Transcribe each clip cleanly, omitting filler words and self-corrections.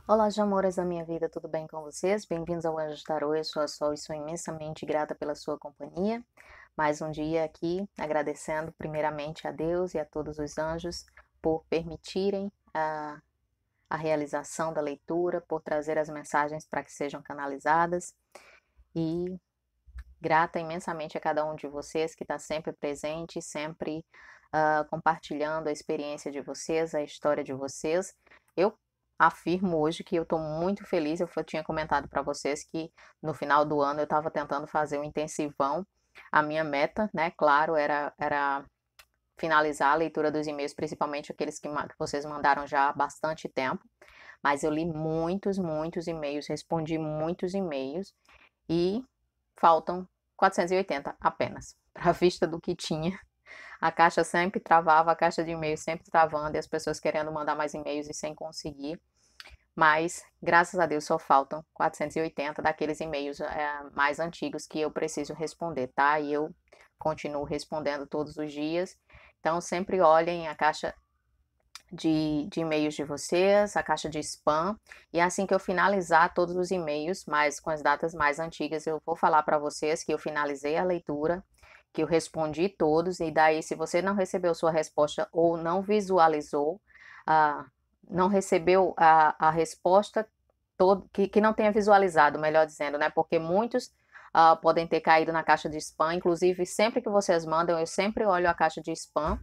Olá, de amores da minha vida, tudo bem com vocês? Bem-vindos ao Anjo Tarô, eu sou a Sol e sou imensamente grata pela sua companhia. Mais um dia aqui, agradecendo primeiramente a Deus e a todos os anjos por permitirem a realização da leitura, por trazer as mensagens para que sejam canalizadas e grata imensamente a cada um de vocês que está sempre presente, sempre compartilhando a experiência de vocês, a história de vocês. Eu afirmo hoje que eu estou muito feliz. Eu tinha comentado para vocês que no final do ano eu estava tentando fazer um intensivão. A minha meta, né, claro, era finalizar a leitura dos e-mails, principalmente aqueles que vocês mandaram já há bastante tempo. Mas eu li muitos e-mails, respondi muitos e-mails e faltam 480 apenas, para a vista do que tinha. A caixa sempre travava, a caixa de e-mails sempre travando e as pessoas querendo mandar mais e-mails e sem conseguir. Mas, graças a Deus, só faltam 480 daqueles e-mails mais antigos que eu preciso responder, tá? E eu continuo respondendo todos os dias. Então, sempre olhem a caixa de e-mails de vocês, a caixa de spam. E assim que eu finalizar todos os e-mails, mas com as datas mais antigas, eu vou falar para vocês que eu finalizei a leitura, que eu respondi todos. E daí, se você não recebeu sua resposta ou não visualizou, ah, não recebeu a resposta que não tenha visualizado, melhor dizendo, né? Porque muitos podem ter caído na caixa de spam. Inclusive, sempre que vocês mandam, eu sempre olho a caixa de spam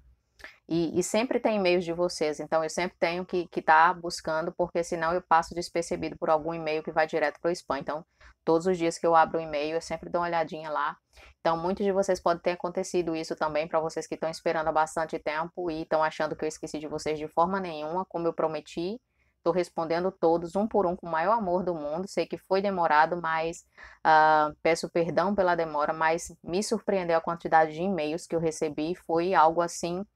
e sempre tem e-mails de vocês, então eu sempre tenho que estar buscando, porque senão eu passo despercebido por algum e-mail que vai direto para o spam. Então, todos os dias que eu abro o e-mail, eu sempre dou uma olhadinha lá. Então, muitos de vocês podem ter acontecido isso também, para vocês que estão esperando há bastante tempo e estão achando que eu esqueci de vocês de forma nenhuma, como eu prometi. Estou respondendo todos, um por um, com o maior amor do mundo. Sei que foi demorado, mas peço perdão pela demora, mas me surpreendeu a quantidade de e-mails que eu recebi. Foi algo assim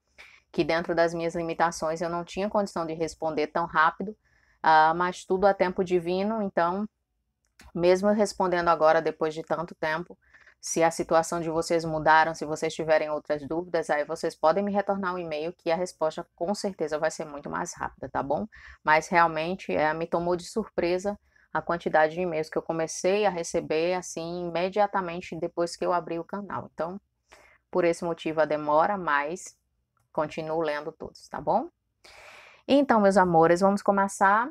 que dentro das minhas limitações eu não tinha condição de responder tão rápido, mas tudo a tempo divino, então, mesmo eu respondendo agora depois de tanto tempo, se a situação de vocês mudaram, se vocês tiverem outras dúvidas, aí vocês podem me retornar um e-mail que a resposta com certeza vai ser muito mais rápida, tá bom? Mas realmente me tomou de surpresa a quantidade de e-mails que eu comecei a receber assim imediatamente depois que eu abri o canal. Então, por esse motivo a demora, mas continuo lendo todos, tá bom? Então, meus amores, vamos começar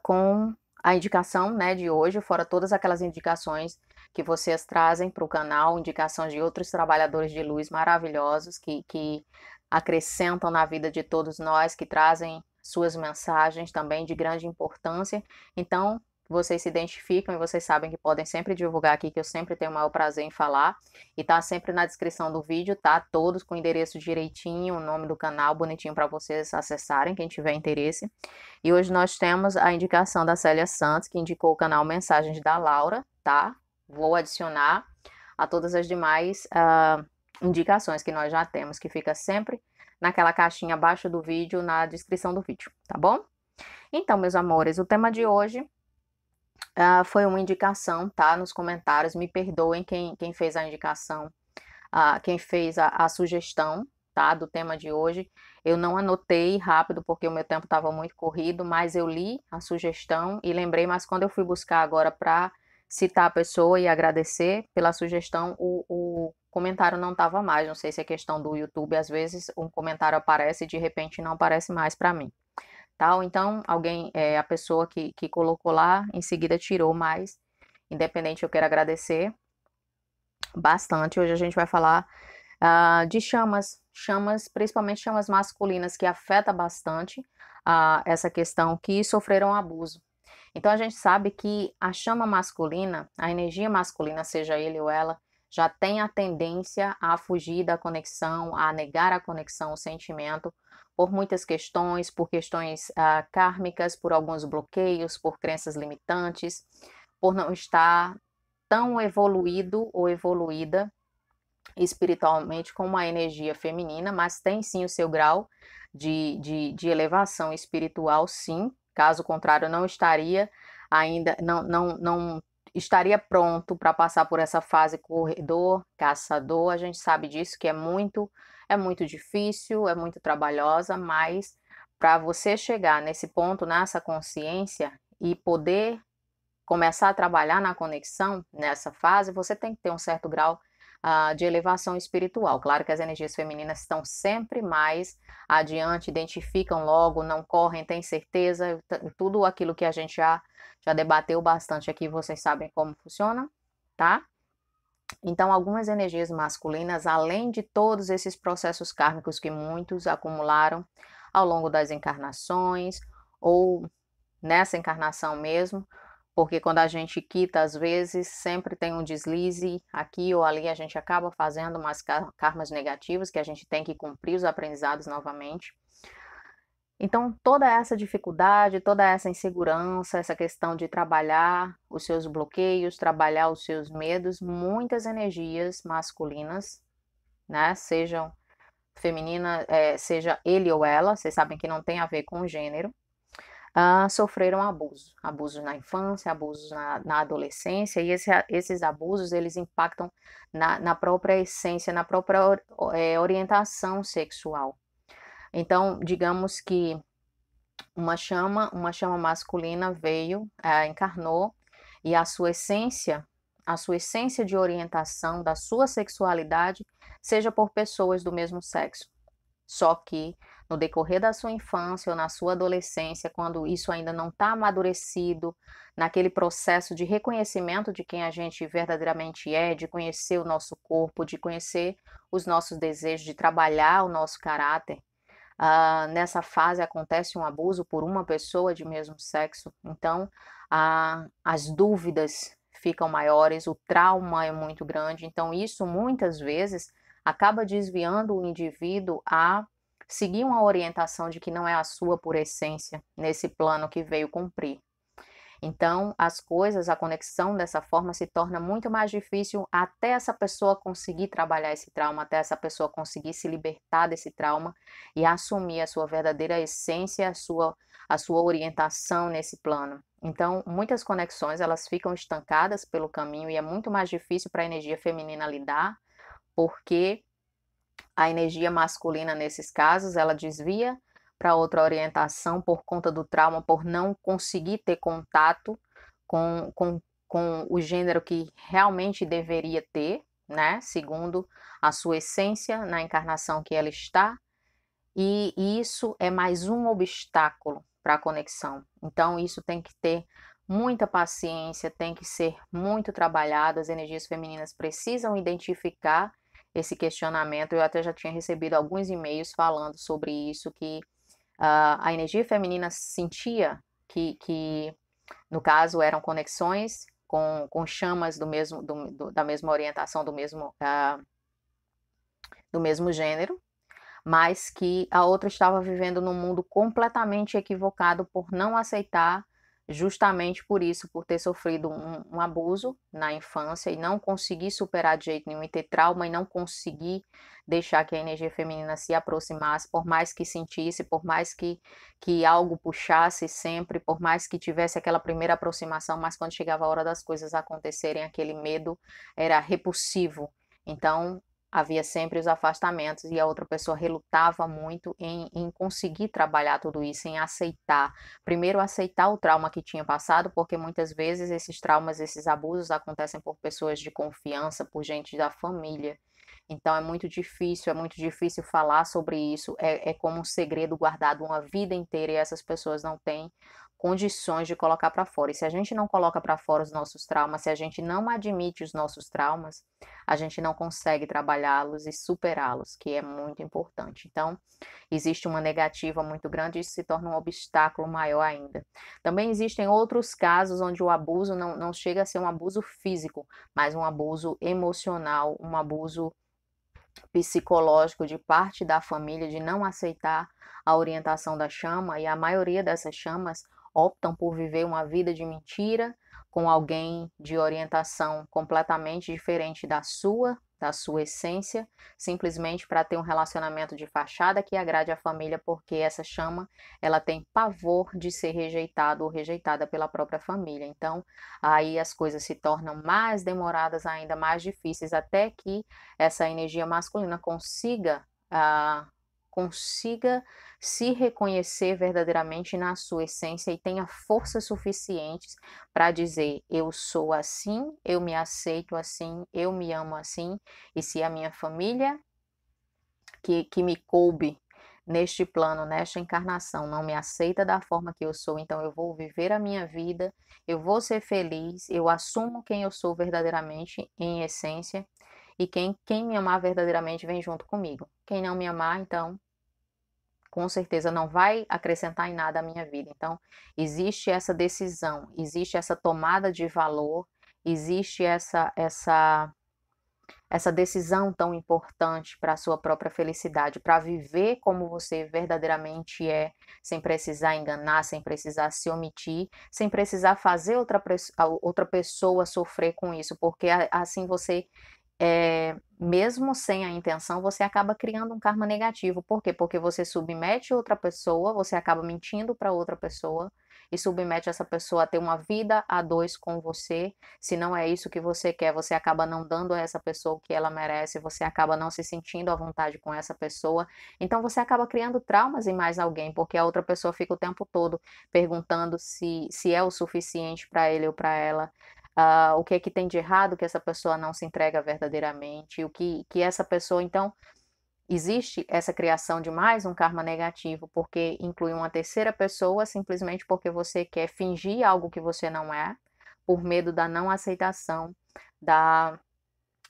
com a indicação, né, de hoje, fora todas aquelas indicações que vocês trazem para o canal, indicações de outros trabalhadores de luz maravilhosos que acrescentam na vida de todos nós, que trazem suas mensagens também de grande importância. Então, vocês se identificam e vocês sabem que podem sempre divulgar aqui, que eu sempre tenho o maior prazer em falar. E tá sempre na descrição do vídeo, tá? Todos com o endereço direitinho, o nome do canal bonitinho para vocês acessarem, quem tiver interesse. E hoje nós temos a indicação da Célia Santos, que indicou o canal Mensagens da Laura, tá? Vou adicionar a todas as demais indicações que nós já temos, que fica sempre naquela caixinha abaixo do vídeo, na descrição do vídeo, tá bom? Então, meus amores, o tema de hoje foi uma indicação, tá? Nos comentários, me perdoem quem fez a indicação, quem fez a sugestão, tá? Do tema de hoje. Eu não anotei rápido porque o meu tempo estava muito corrido, mas eu li a sugestão e lembrei, mas quando eu fui buscar agora para citar a pessoa e agradecer pela sugestão, o comentário não estava mais. Não sei se é questão do YouTube, às vezes um comentário aparece e de repente não aparece mais para mim. Tá? Ou então alguém, a pessoa que colocou lá, em seguida tirou, mas independente, eu quero agradecer bastante. Hoje a gente vai falar de chamas, principalmente chamas masculinas, que afeta bastante essa questão, que sofreram abuso. Então a gente sabe que a chama masculina, a energia masculina, seja ele ou ela, já tem a tendência a fugir da conexão, a negar a conexão, o sentimento, por muitas questões, por questões kármicas, por alguns bloqueios, por crenças limitantes, por não estar tão evoluído ou evoluída espiritualmente como a energia feminina, mas tem sim o seu grau de elevação espiritual, sim. Caso contrário, não estaria ainda, não estaria pronto para passar por essa fase corredor, caçador. A gente sabe disso, que é muito difícil, é muito trabalhosa, mas para você chegar nesse ponto, nessa consciência e poder começar a trabalhar na conexão nessa fase, você tem que ter um certo grau de elevação espiritual. Claro que as energias femininas estão sempre mais adiante, identificam logo, não correm, têm certeza, tudo aquilo que a gente já debateu bastante aqui, vocês sabem como funciona, tá? Então, algumas energias masculinas, além de todos esses processos kármicos que muitos acumularam ao longo das encarnações, ou nessa encarnação mesmo, porque quando a gente quita, às vezes, sempre tem um deslize aqui ou ali, a gente acaba fazendo umas karmas negativas que a gente tem que cumprir os aprendizados novamente. Então, toda essa dificuldade, toda essa insegurança, essa questão de trabalhar os seus bloqueios, trabalhar os seus medos, muitas energias masculinas, né, sejam feminina, seja ele ou ela, vocês sabem que não tem a ver com o gênero, sofreram abusos na infância, abusos na adolescência, e esses abusos, eles impactam na própria essência, na própria orientação sexual. Então, digamos que uma chama masculina veio, encarnou, e a sua essência de orientação da sua sexualidade seja por pessoas do mesmo sexo. Só que no decorrer da sua infância ou na sua adolescência, quando isso ainda não está amadurecido, naquele processo de reconhecimento de quem a gente verdadeiramente é, de conhecer o nosso corpo, de conhecer os nossos desejos, de trabalhar o nosso caráter, nessa fase acontece um abuso por uma pessoa de mesmo sexo, então as dúvidas ficam maiores, o trauma é muito grande, então isso muitas vezes acaba desviando o indivíduo a seguir uma orientação de que não é a sua por essência nesse plano que veio cumprir. Então, as coisas, a conexão dessa forma se torna muito mais difícil até essa pessoa conseguir trabalhar esse trauma, até essa pessoa conseguir se libertar desse trauma e assumir a sua verdadeira essência, a sua orientação nesse plano. Então, muitas conexões, elas ficam estancadas pelo caminho e é muito mais difícil para a energia feminina lidar, porque a energia masculina, nesses casos, ela desvia para outra orientação por conta do trauma, por não conseguir ter contato com o gênero que realmente deveria ter, né? Segundo a sua essência na encarnação que ela está, e isso é mais um obstáculo para a conexão. Então, isso tem que ter muita paciência, tem que ser muito trabalhado. As energias femininas precisam identificar esse questionamento. Eu até já tinha recebido alguns e-mails falando sobre isso, que a energia feminina sentia que no caso, eram conexões com chamas da mesma orientação, do mesmo gênero, mas que a outra estava vivendo num mundo completamente equivocado por não aceitar, justamente por isso, por ter sofrido um abuso na infância e não conseguir superar de jeito nenhum, e ter trauma e não conseguir deixar que a energia feminina se aproximasse, por mais que sentisse, por mais que algo puxasse sempre, por mais que tivesse aquela primeira aproximação, mas quando chegava a hora das coisas acontecerem, aquele medo era repulsivo. Então, havia sempre os afastamentos e a outra pessoa relutava muito em conseguir trabalhar tudo isso, em aceitar. Primeiro, aceitar o trauma que tinha passado, porque muitas vezes esses traumas, esses abusos acontecem por pessoas de confiança, por gente da família. Então é muito difícil falar sobre isso. É como um segredo guardado uma vida inteira e essas pessoas não têm condições de colocar para fora. E se a gente não coloca para fora os nossos traumas, se a gente não admite os nossos traumas, a gente não consegue trabalhá-los e superá-los, que é muito importante. Então, existe uma negativa muito grande e isso se torna um obstáculo maior ainda. Também existem outros casos onde o abuso não chega a ser um abuso físico, mas um abuso emocional, um abuso psicológico de parte da família de não aceitar a orientação da chama, e a maioria dessas chamas optam por viver uma vida de mentira com alguém de orientação completamente diferente da sua essência, simplesmente para ter um relacionamento de fachada que agrade a família, porque essa chama, ela tem pavor de ser rejeitado ou rejeitada pela própria família. Então, aí as coisas se tornam mais demoradas, ainda mais difíceis, até que essa energia masculina consiga consiga se reconhecer verdadeiramente na sua essência e tenha forças suficientes para dizer: eu sou assim, eu me aceito assim, eu me amo assim, e se a minha família que me coube neste plano, nesta encarnação, não me aceita da forma que eu sou, então eu vou viver a minha vida, eu vou ser feliz, eu assumo quem eu sou verdadeiramente, em essência, e quem me amar verdadeiramente vem junto comigo. Quem não me amar, então, com certeza não vai acrescentar em nada a minha vida. Então, existe essa decisão, existe essa tomada de valor, existe essa decisão tão importante para a sua própria felicidade, para viver como você verdadeiramente é, sem precisar enganar, sem precisar se omitir, sem precisar fazer outra pessoa sofrer com isso, porque assim você, mesmo sem a intenção, você acaba criando um karma negativo. Por quê? Porque você submete outra pessoa, você acaba mentindo para outra pessoa e submete essa pessoa a ter uma vida a dois com você. Se não é isso que você quer, você acaba não dando a essa pessoa o que ela merece, você acaba não se sentindo à vontade com essa pessoa. Então você acaba criando traumas em mais alguém, porque a outra pessoa fica o tempo todo perguntando se é o suficiente para ele ou para ela. O que é que tem de errado que essa pessoa não se entrega verdadeiramente, o que essa pessoa, então, existe essa criação de mais um karma negativo, porque inclui uma terceira pessoa simplesmente porque você quer fingir algo que você não é, por medo da não aceitação da,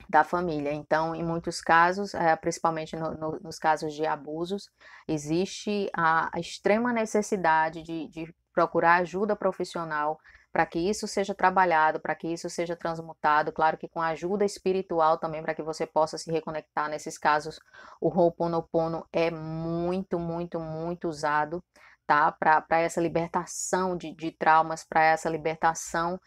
da família. Então, em muitos casos, principalmente nos casos de abusos, existe a extrema necessidade de procurar ajuda profissional para que isso seja trabalhado, para que isso seja transmutado, claro que com ajuda espiritual também, para que você possa se reconectar. Nesses casos, o Ho'oponopono é muito, muito, muito usado, tá? Para essa libertação de traumas, para essa libertação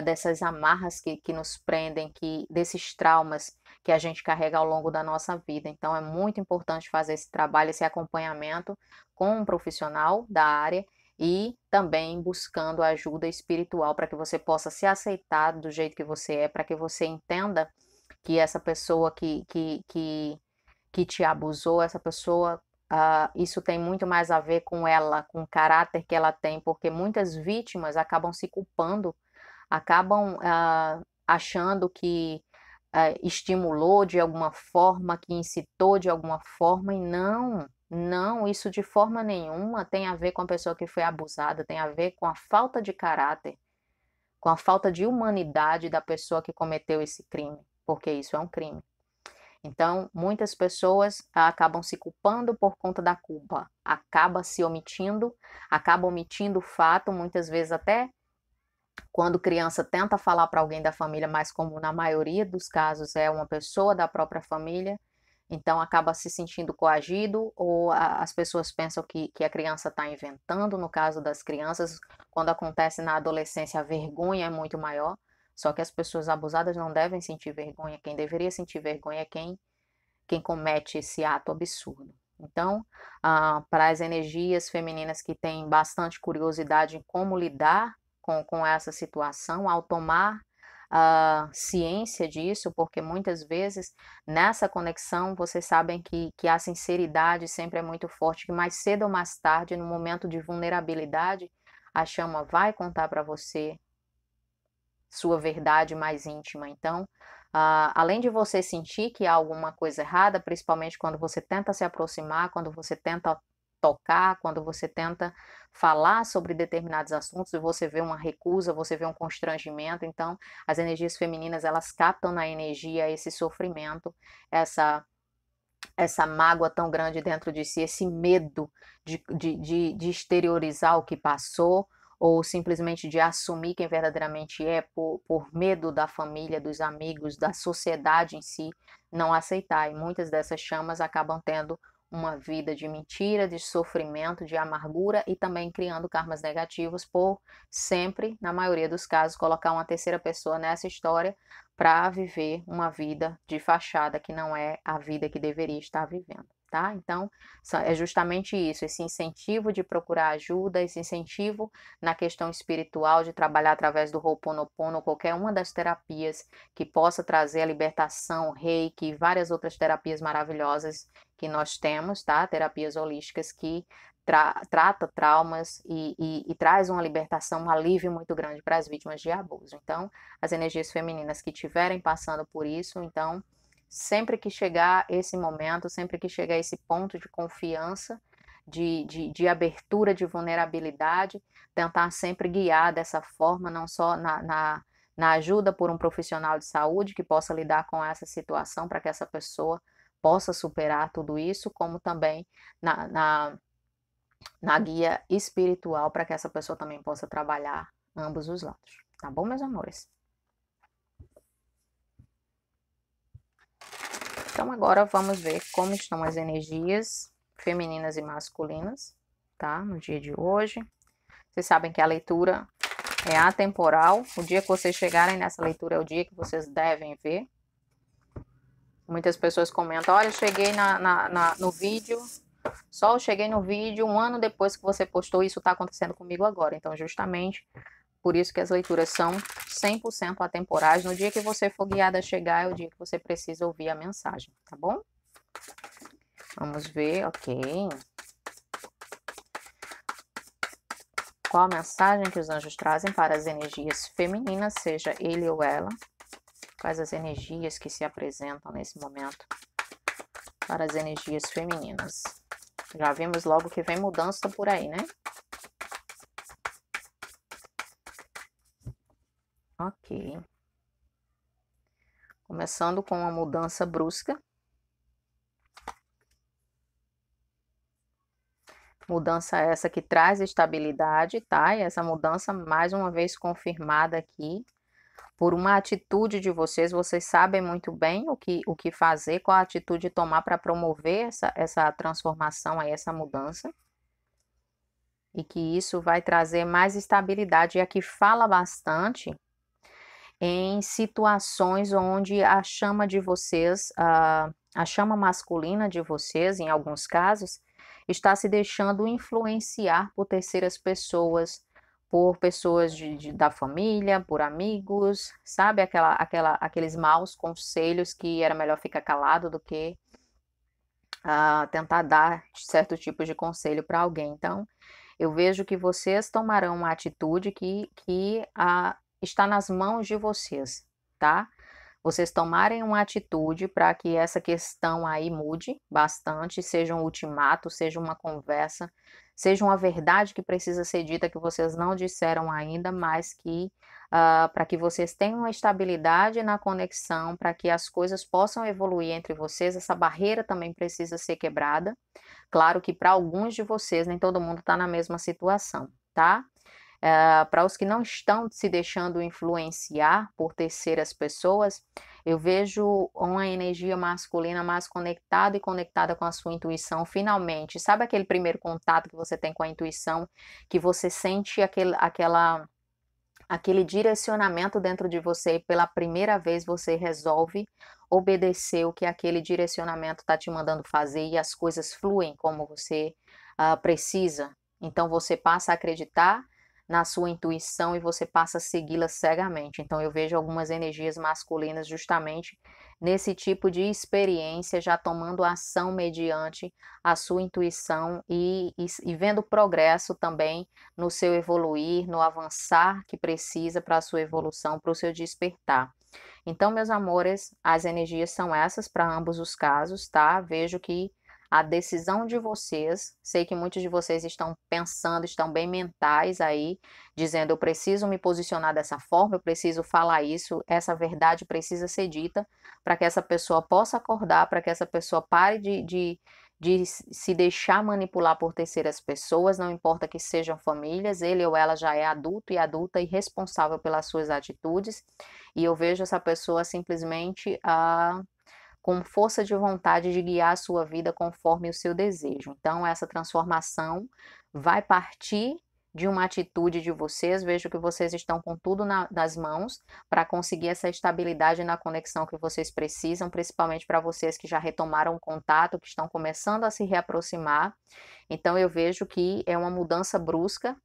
dessas amarras que nos prendem, desses traumas que a gente carrega ao longo da nossa vida. Então, é muito importante fazer esse trabalho, esse acompanhamento com um profissional da área e também buscando ajuda espiritual para que você possa se aceitar do jeito que você é, para que você entenda que essa pessoa que te abusou, essa pessoa, isso tem muito mais a ver com ela, com o caráter que ela tem, porque muitas vítimas acabam se culpando, acabam achando que estimulou de alguma forma, que incitou de alguma forma, e não, não, isso de forma nenhuma tem a ver com a pessoa que foi abusada, tem a ver com a falta de caráter, com a falta de humanidade da pessoa que cometeu esse crime, porque isso é um crime. Então, muitas pessoas acabam se culpando por conta da culpa, acaba omitindo o fato, muitas vezes até quando criança tenta falar para alguém da família, mas como na maioria dos casos é uma pessoa da própria família, então acaba se sentindo coagido, ou as pessoas pensam que a criança está inventando. No caso das crianças, quando acontece na adolescência, a vergonha é muito maior, só que as pessoas abusadas não devem sentir vergonha, quem deveria sentir vergonha é quem comete esse ato absurdo. Então, para as energias femininas que têm bastante curiosidade em como lidar com essa situação, ao tomar ciência disso, porque muitas vezes nessa conexão vocês sabem que a sinceridade sempre é muito forte, que mais cedo ou mais tarde, no momento de vulnerabilidade, a chama vai contar para você sua verdade mais íntima. Então, além de você sentir que há alguma coisa errada, principalmente quando você tenta se aproximar, quando você tenta tocar, quando você tenta falar sobre determinados assuntos e você vê uma recusa, você vê um constrangimento. Então, as energias femininas, elas captam na energia esse sofrimento, essa mágoa tão grande dentro de si, esse medo de exteriorizar o que passou, ou simplesmente de assumir quem verdadeiramente é, por medo da família, dos amigos, da sociedade em si, não aceitar. E muitas dessas chamas acabam tendo uma vida de mentira, de sofrimento, de amargura e também criando karmas negativos por sempre, na maioria dos casos, colocar uma terceira pessoa nessa história para viver uma vida de fachada que não é a vida que deveria estar vivendo. tá? Então, é justamente isso, esse incentivo de procurar ajuda, esse incentivo na questão espiritual, de trabalhar através do Ho'oponopono, qualquer uma das terapias que possa trazer a libertação, Reiki e várias outras terapias maravilhosas que nós temos, tá? Terapias holísticas que trata traumas e traz uma libertação, um alívio muito grande para as vítimas de abuso. Então, as energias femininas que estiverem passando por isso, então, sempre que chegar esse momento, sempre que chegar esse ponto de confiança, de abertura, de vulnerabilidade, tentar sempre guiar dessa forma, não só na ajuda por um profissional de saúde que possa lidar com essa situação, para que essa pessoa possa superar tudo isso, como também na guia espiritual, para que essa pessoa também possa trabalhar ambos os lados. Tá bom, meus amores? Então, agora vamos ver como estão as energias femininas e masculinas, tá? No dia de hoje. Vocês sabem que a leitura é atemporal. O dia que vocês chegarem nessa leitura é o dia que vocês devem ver. Muitas pessoas comentam, olha, eu cheguei no vídeo, só eu cheguei no vídeo 1 ano depois que você postou, isso está acontecendo comigo agora. Então, justamente por isso que as leituras são 100% atemporais. No dia que você for guiada a chegar, é o dia que você precisa ouvir a mensagem, tá bom? Vamos ver, ok. Qual a mensagem que os anjos trazem para as energias femininas, seja ele ou ela? Quais as energias que se apresentam nesse momento para as energias femininas? Já vimos logo que vem mudança por aí, né? Ok. Começando com uma mudança brusca. Mudança essa que traz estabilidade, tá? E essa mudança, mais uma vez, confirmada aqui por uma atitude de vocês. Vocês sabem muito bem o que fazer, qual a atitude tomar para promover essa transformação, aí, essa mudança. E que isso vai trazer mais estabilidade. E aqui fala bastante em situações onde a chama de vocês, a chama masculina de vocês, em alguns casos, está se deixando influenciar por terceiras pessoas, por pessoas da família, por amigos, sabe? Aqueles maus conselhos que era melhor ficar calado do que tentar dar certo tipo de conselho para alguém. Então, eu vejo que vocês tomarão uma atitude que está nas mãos de vocês, tá? Vocês tomarem uma atitude para que essa questão aí mude bastante, seja um ultimato, seja uma conversa, seja uma verdade que precisa ser dita que vocês não disseram ainda, mas que para que vocês tenham uma estabilidade na conexão, para que as coisas possam evoluir entre vocês, essa barreira também precisa ser quebrada. Claro que para alguns de vocês, nem todo mundo está na mesma situação, tá? Para os que não estão se deixando influenciar por terceiras pessoas, eu vejo uma energia masculina mais conectada e conectada com a sua intuição, finalmente. Sabe aquele primeiro contato que você tem com a intuição, que você sente aquele direcionamento dentro de você e pela primeira vez você resolve obedecer o que aquele direcionamento está te mandando fazer e as coisas fluem como você precisa. Então você passa a acreditar na sua intuição e você passa a segui-la cegamente. Então eu vejo algumas energias masculinas justamente nesse tipo de experiência, já tomando ação mediante a sua intuição e vendo progresso também no seu evoluir, no avançar que precisa para a sua evolução, para o seu despertar. Então, meus amores, as energias são essas para ambos os casos, tá? Vejo que a decisão de vocês, sei que muitos de vocês estão pensando, estão bem mentais aí, dizendo eu preciso me posicionar dessa forma, eu preciso falar isso, essa verdade precisa ser dita para que essa pessoa possa acordar, para que essa pessoa pare de se deixar manipular por terceiras pessoas, não importa que sejam famílias, ele ou ela já é adulto e adulta e responsável pelas suas atitudes, e eu vejo essa pessoa simplesmente com força de vontade de guiar a sua vida conforme o seu desejo. Então, essa transformação vai partir de uma atitude de vocês. Vejo que vocês estão com tudo nas mãos para conseguir essa estabilidade na conexão que vocês precisam, principalmente para vocês que já retomaram o contato, que estão começando a se reaproximar. Então eu vejo que é uma mudança brusca,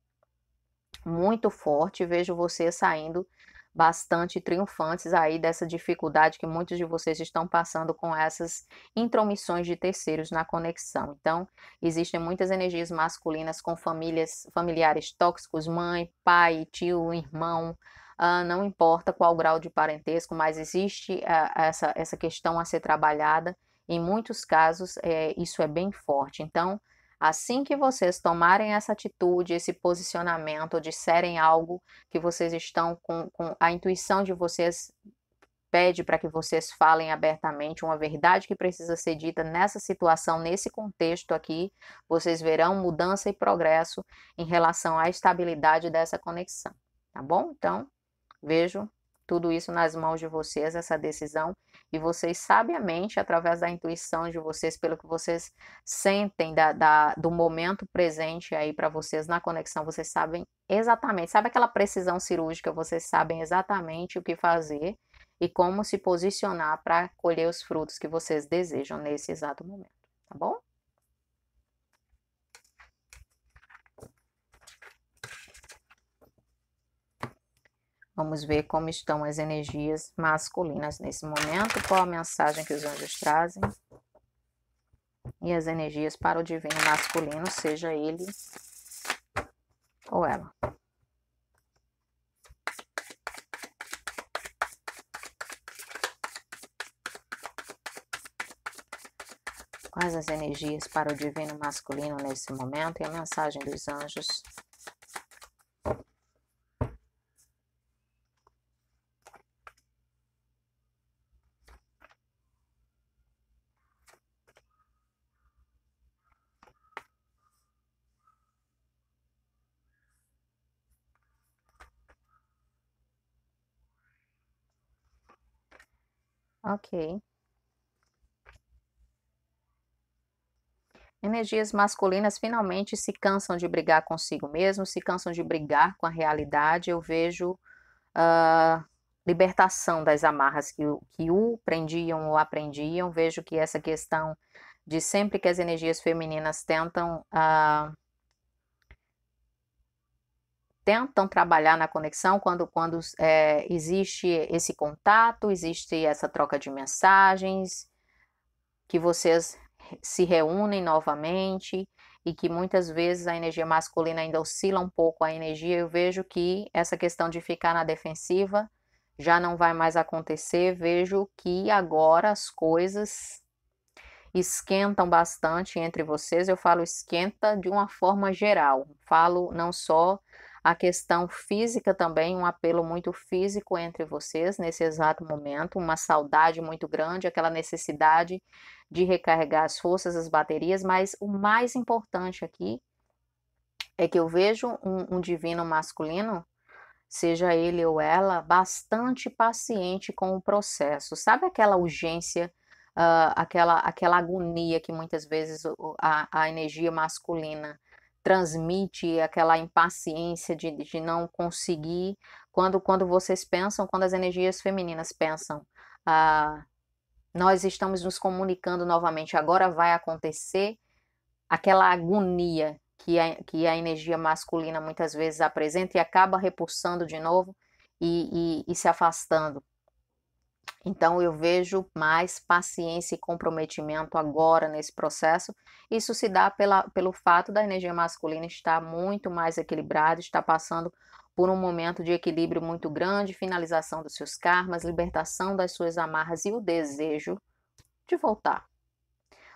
muito forte. Vejo vocês saindo bastante triunfantes aí dessa dificuldade que muitos de vocês estão passando com essas intromissões de terceiros na conexão. Então, existem muitas energias masculinas com familiares tóxicos, mãe, pai, tio, irmão, não importa qual grau de parentesco, mas existe essa questão a ser trabalhada. Em muitos casos, isso é bem forte. Então, assim que vocês tomarem essa atitude, esse posicionamento, ou disserem algo que vocês estão com a intuição de vocês pede para que vocês falem abertamente uma verdade que precisa ser dita nessa situação, nesse contexto aqui, vocês verão mudança e progresso em relação à estabilidade dessa conexão, tá bom? Então, vejo tudo isso nas mãos de vocês, essa decisão, e vocês sabiamente, através da intuição de vocês, pelo que vocês sentem do momento presente aí para vocês na conexão, vocês sabem exatamente, sabe aquela precisão cirúrgica, vocês sabem exatamente o que fazer e como se posicionar para colher os frutos que vocês desejam nesse exato momento, tá bom? Vamos ver como estão as energias masculinas nesse momento, qual a mensagem que os anjos trazem. E as energias para o divino masculino, seja ele ou ela. Quais as energias para o divino masculino nesse momento e a mensagem dos anjos? Ok. Energias masculinas finalmente se cansam de brigar consigo mesmo, se cansam de brigar com a realidade. Eu vejo libertação das amarras que o prendiam ou aprendiam. Vejo que essa questão de sempre que as energias femininas tentam trabalhar na conexão, quando existe esse contato, existe essa troca de mensagens, que vocês se reúnem novamente e que muitas vezes a energia masculina ainda oscila um pouco a energia. Eu vejo que essa questão de ficar na defensiva já não vai mais acontecer. Vejo que agora as coisas esquentam bastante entre vocês. Eu falo esquenta de uma forma geral, falo não só a questão física também, um apelo muito físico entre vocês nesse exato momento, uma saudade muito grande, aquela necessidade de recarregar as forças, as baterias, mas o mais importante aqui é que eu vejo um divino masculino, seja ele ou ela, bastante paciente com o processo. Sabe aquela urgência, aquela agonia que muitas vezes a energia masculina transmite, aquela impaciência de não conseguir, quando vocês pensam, quando as energias femininas pensam, nós estamos nos comunicando novamente, agora vai acontecer, aquela agonia que a energia masculina muitas vezes apresenta e acaba repulsando de novo e se afastando. Então eu vejo mais paciência e comprometimento agora nesse processo. Isso se dá pelo fato da energia masculina estar muito mais equilibrada, estar passando por um momento de equilíbrio muito grande, finalização dos seus karmas, libertação das suas amarras e o desejo de voltar.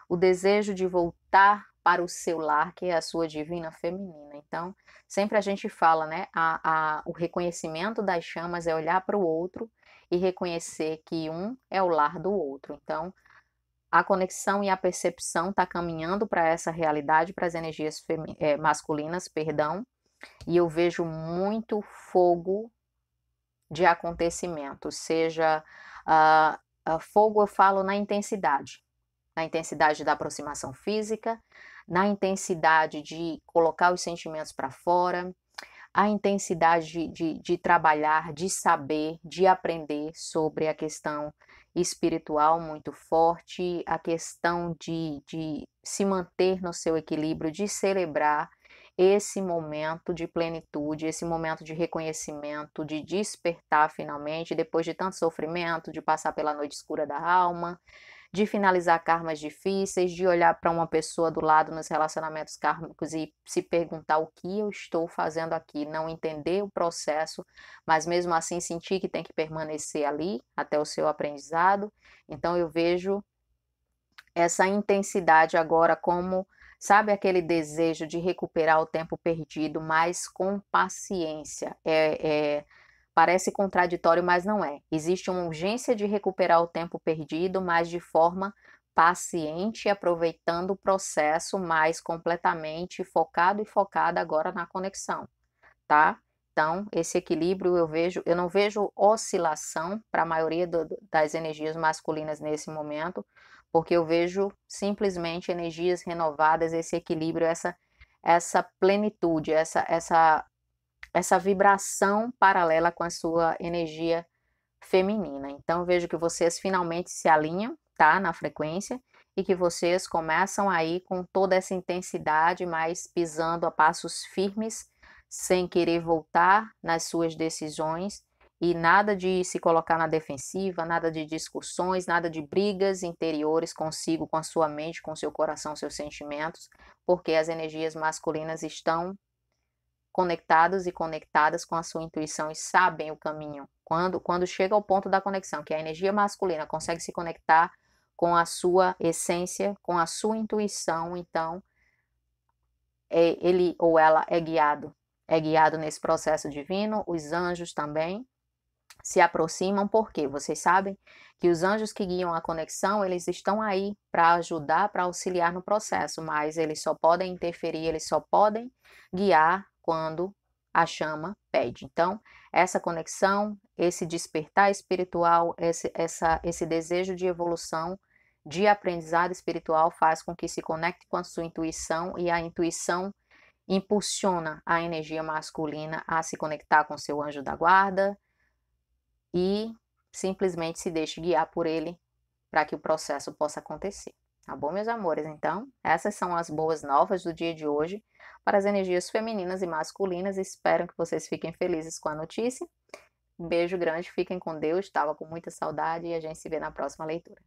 O desejo de voltar para o seu lar, que é a sua divina feminina. Então, sempre a gente fala, né? O reconhecimento das chamas é olhar para o outro e reconhecer que um é o lar do outro. Então, a conexão e a percepção está caminhando para essa realidade, para as energias masculinas, perdão, e eu vejo muito fogo de acontecimento, seja fogo, eu falo na intensidade da aproximação física, na intensidade de colocar os sentimentos para fora, a intensidade de trabalhar, de saber, de aprender sobre a questão espiritual muito forte, a questão de se manter no seu equilíbrio, de celebrar esse momento de plenitude, esse momento de reconhecimento, de despertar finalmente, depois de tanto sofrimento, de passar pela noite escura da alma, de finalizar karmas difíceis, de olhar para uma pessoa do lado nos relacionamentos kármicos e se perguntar o que eu estou fazendo aqui, não entender o processo, mas mesmo assim sentir que tem que permanecer ali até o seu aprendizado. Então eu vejo essa intensidade agora como, sabe, aquele desejo de recuperar o tempo perdido, mas com paciência. Parece contraditório, mas não é. Existe uma urgência de recuperar o tempo perdido, mas de forma paciente, aproveitando o processo, mas completamente focado e focada agora na conexão, tá? Então, esse equilíbrio eu não vejo oscilação para a maioria das energias masculinas nesse momento, porque eu vejo simplesmente energias renovadas, esse equilíbrio, essa plenitude, essa vibração paralela com a sua energia feminina. Então, eu vejo que vocês finalmente se alinham, tá, na frequência, e que vocês começam aí com toda essa intensidade, mas pisando a passos firmes, sem querer voltar nas suas decisões, e nada de se colocar na defensiva, nada de discussões, nada de brigas interiores consigo, com a sua mente, com o seu coração, seus sentimentos, porque as energias masculinas estão conectados e conectadas com a sua intuição e sabem o caminho. Quando chega ao ponto da conexão, que a energia masculina consegue se conectar com a sua essência, com a sua intuição, então ele ou ela é guiado nesse processo divino. Os anjos também se aproximam, porque vocês sabem que os anjos que guiam a conexão, eles estão aí para ajudar, para auxiliar no processo, mas eles só podem interferir, eles só podem guiar quando a chama pede. Então, essa conexão, esse despertar espiritual, esse desejo de evolução, de aprendizado espiritual faz com que se conecte com a sua intuição, e a intuição impulsiona a energia masculina a se conectar com seu anjo da guarda e simplesmente se deixe guiar por ele para que o processo possa acontecer. Tá bom, meus amores? Então, essas são as boas novas do dia de hoje para as energias femininas e masculinas. Espero que vocês fiquem felizes com a notícia. Um beijo grande, fiquem com Deus. Estava com muita saudade e a gente se vê na próxima leitura.